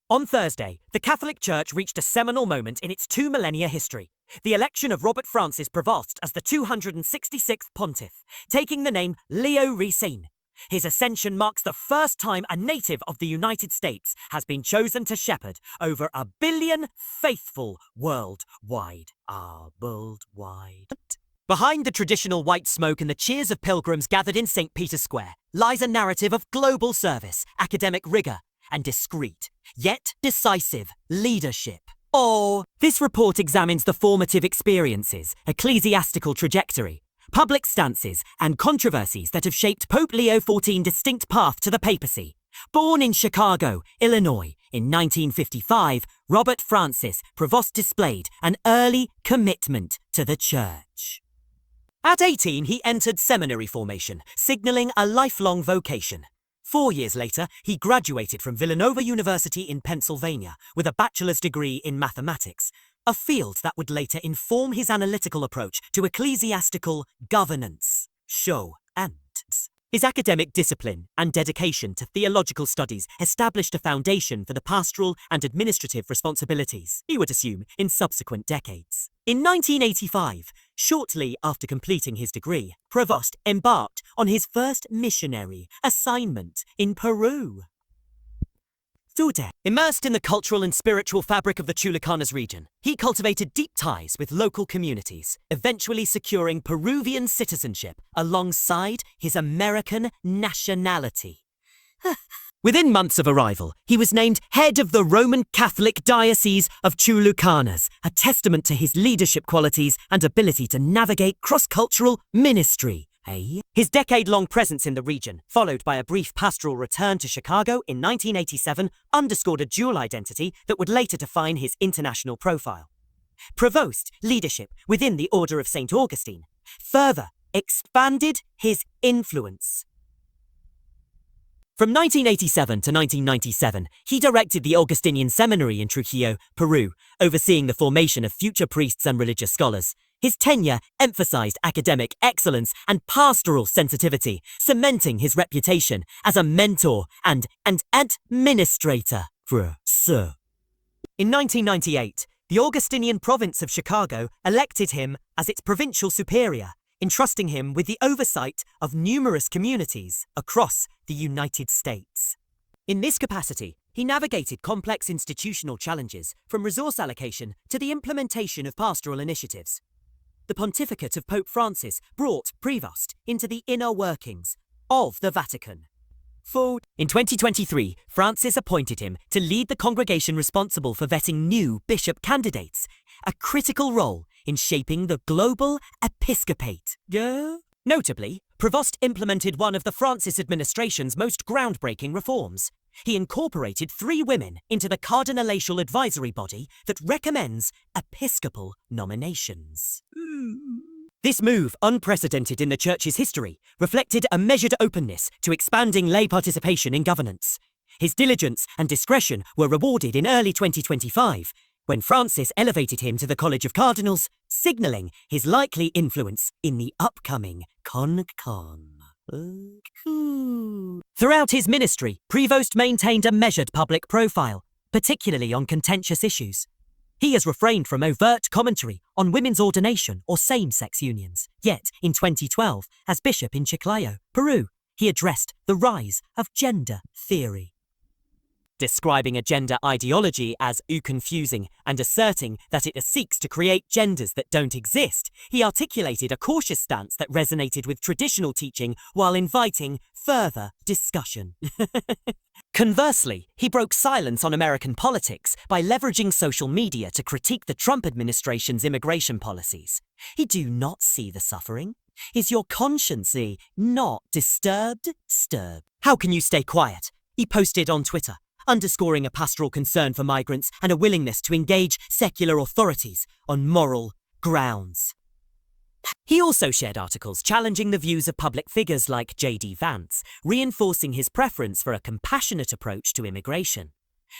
On Thursday, the Catholic Church reached a seminal moment in its 2 millennia history, the election of Robert Francis Prevost as the 266th pontiff, taking the name Leo Ricine. His ascension marks the first time a native of the United States has been chosen to shepherd over 1 billion faithful worldwide. Worldwide. Behind the traditional white smoke and the cheers of pilgrims gathered in St. Peter's Square lies a narrative of global service, academic rigor, and discreet, yet decisive leadership. This report examines the formative experiences, ecclesiastical trajectory, public stances, and controversies that have shaped Pope Leo XIV's distinct path to the papacy. Born in Chicago, Illinois, in 1955, Robert Francis Prevost displayed an early commitment to the Church. At 18, he entered seminary formation, signaling a lifelong vocation. 4 years later, he graduated from Villanova University in Pennsylvania with a bachelor's degree in mathematics, a field that would later inform his analytical approach to ecclesiastical governance. His academic discipline and dedication to theological studies established a foundation for the pastoral and administrative responsibilities he would assume in subsequent decades. In 1985, shortly after completing his degree, Prevost embarked on his first missionary assignment in Peru. Immersed in the cultural and spiritual fabric of the Chulucanas region, he cultivated deep ties with local communities, eventually securing Peruvian citizenship alongside his American nationality. Within months of arrival, he was named head of the Roman Catholic Diocese of Chulucanas, a testament to his leadership qualities and ability to navigate cross-cultural ministry. His decade-long presence in the region, followed by a brief pastoral return to Chicago in 1987, underscored a dual identity that would later define his international profile. Prevost's leadership within the Order of St. Augustine further expanded his influence. From 1987 to 1997, he directed the Augustinian Seminary in Trujillo, Peru, overseeing the formation of future priests and religious scholars. His tenure emphasized academic excellence and pastoral sensitivity, cementing his reputation as a mentor and administrator. In 1998, the Augustinian province of Chicago elected him as its provincial superior, entrusting him with the oversight of numerous communities across the United States. In this capacity, he navigated complex institutional challenges, from resource allocation to the implementation of pastoral initiatives. The pontificate of Pope Francis brought Prevost into the inner workings of the Vatican. In 2023, Francis appointed him to lead the congregation responsible for vetting new bishop candidates, a critical role in shaping the global episcopate. Notably, Prevost implemented one of the Francis administration's most groundbreaking reforms. He incorporated 3 women into the cardinalatial advisory body that recommends episcopal nominations. This move, unprecedented in the Church's history, reflected a measured openness to expanding lay participation in governance. His diligence and discretion were rewarded in early 2025, when Francis elevated him to the College of Cardinals, signalling his likely influence in the upcoming Concon. Throughout his ministry, Prevost maintained a measured public profile, particularly on contentious issues. He has refrained from overt commentary on women's ordination or same-sex unions. Yet, in 2012, as bishop in Chiclayo, Peru, he addressed the rise of gender theory. Describing a gender ideology as confusing and asserting that it seeks to create genders that don't exist, he articulated a cautious stance that resonated with traditional teaching while inviting further discussion. Conversely, he broke silence on American politics by leveraging social media to critique the Trump administration's immigration policies. He do not see the suffering. Is your conscience not disturbed? How can you stay quiet? He posted on Twitter, underscoring a pastoral concern for migrants and a willingness to engage secular authorities on moral grounds. He also shared articles challenging the views of public figures like J.D. Vance, reinforcing his preference for a compassionate approach to immigration.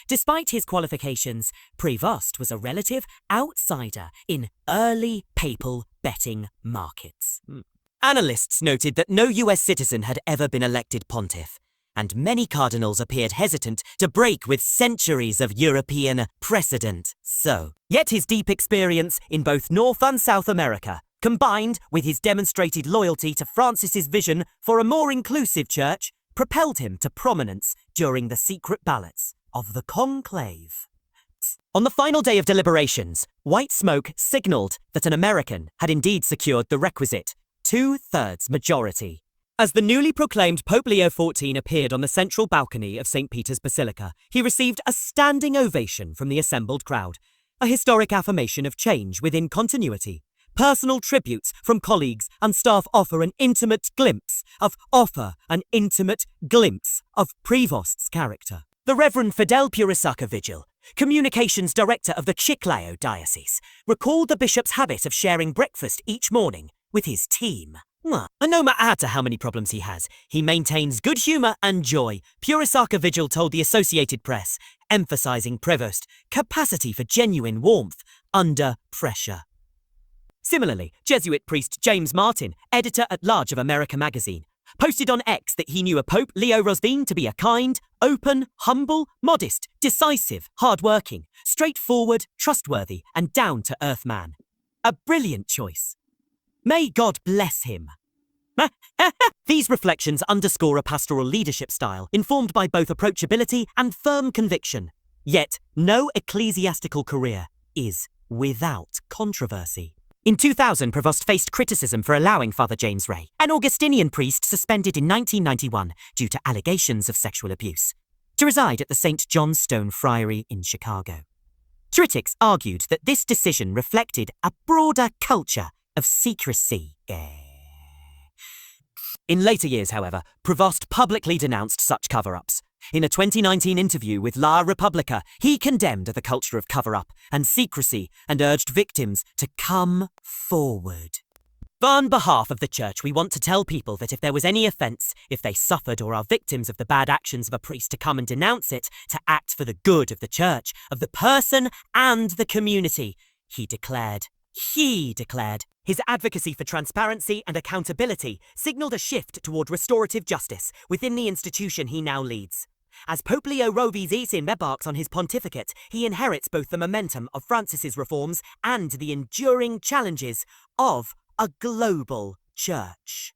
Despite his qualifications, Prevost was a relative outsider in early papal betting markets. Analysts noted that no US citizen had ever been elected pontiff, and many cardinals appeared hesitant to break with centuries of European precedent. Yet his deep experience in both North and South America, combined with his demonstrated loyalty to Francis's vision for a more inclusive church, propelled him to prominence during the secret ballots of the conclave. On the final day of deliberations, white smoke signaled that an American had indeed secured the requisite 2/3 majority. As the newly proclaimed Pope Leo XIV appeared on the central balcony of St. Peter's Basilica, he received a standing ovation from the assembled crowd, a historic affirmation of change within continuity. Personal tributes from colleagues and staff offer an intimate glimpse of Prevost's character. The Reverend Fidel Purisaka Vigil, Communications Director of the Chiclayo Diocese, recalled the bishop's habit of sharing breakfast each morning with his team. And no matter how many problems he has, he maintains good humour and joy, Purisaka Vigil told the Associated Press, emphasising Prevost's capacity for genuine warmth under pressure. Similarly, Jesuit priest James Martin, editor-at-large of America magazine, posted on X that he knew a Pope Leo XIV to be a kind, open, humble, modest, decisive, hard-working, straightforward, trustworthy, and down-to-earth man. A brilliant choice. May God bless him. These reflections underscore a pastoral leadership style informed by both approachability and firm conviction. Yet, no ecclesiastical career is without controversy. In 2000, Prevost faced criticism for allowing Father James Ray, an Augustinian priest suspended in 1991 due to allegations of sexual abuse, to reside at the St. John's Stone Friary in Chicago. Critics argued that this decision reflected a broader culture of secrecy. In later years, however, Prevost publicly denounced such cover-ups. In a 2019 interview with La Repubblica, he condemned the culture of cover-up and secrecy and urged victims to come forward. On behalf of the Church, we want to tell people that if there was any offence, if they suffered or are victims of the bad actions of a priest, to come and denounce it, to act for the good of the Church, of the person and the community, he declared. His advocacy for transparency and accountability signalled a shift toward restorative justice within the institution he now leads. As Pope Leo XIV embarks on his pontificate, he inherits both the momentum of Francis's reforms and the enduring challenges of a global church.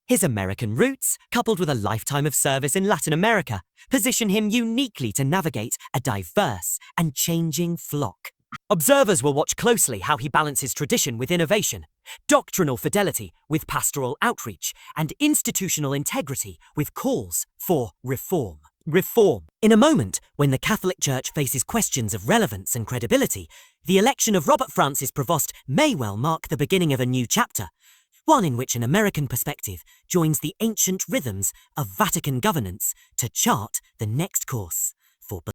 His American roots, coupled with a lifetime of service in Latin America, position him uniquely to navigate a diverse and changing flock. Observers will watch closely how he balances tradition with innovation, doctrinal fidelity with pastoral outreach, and institutional integrity with calls for reform. In a moment when the Catholic Church faces questions of relevance and credibility, the election of Robert Francis Prevost may well mark the beginning of a new chapter, one in which an American perspective joins the ancient rhythms of Vatican governance to chart the next course for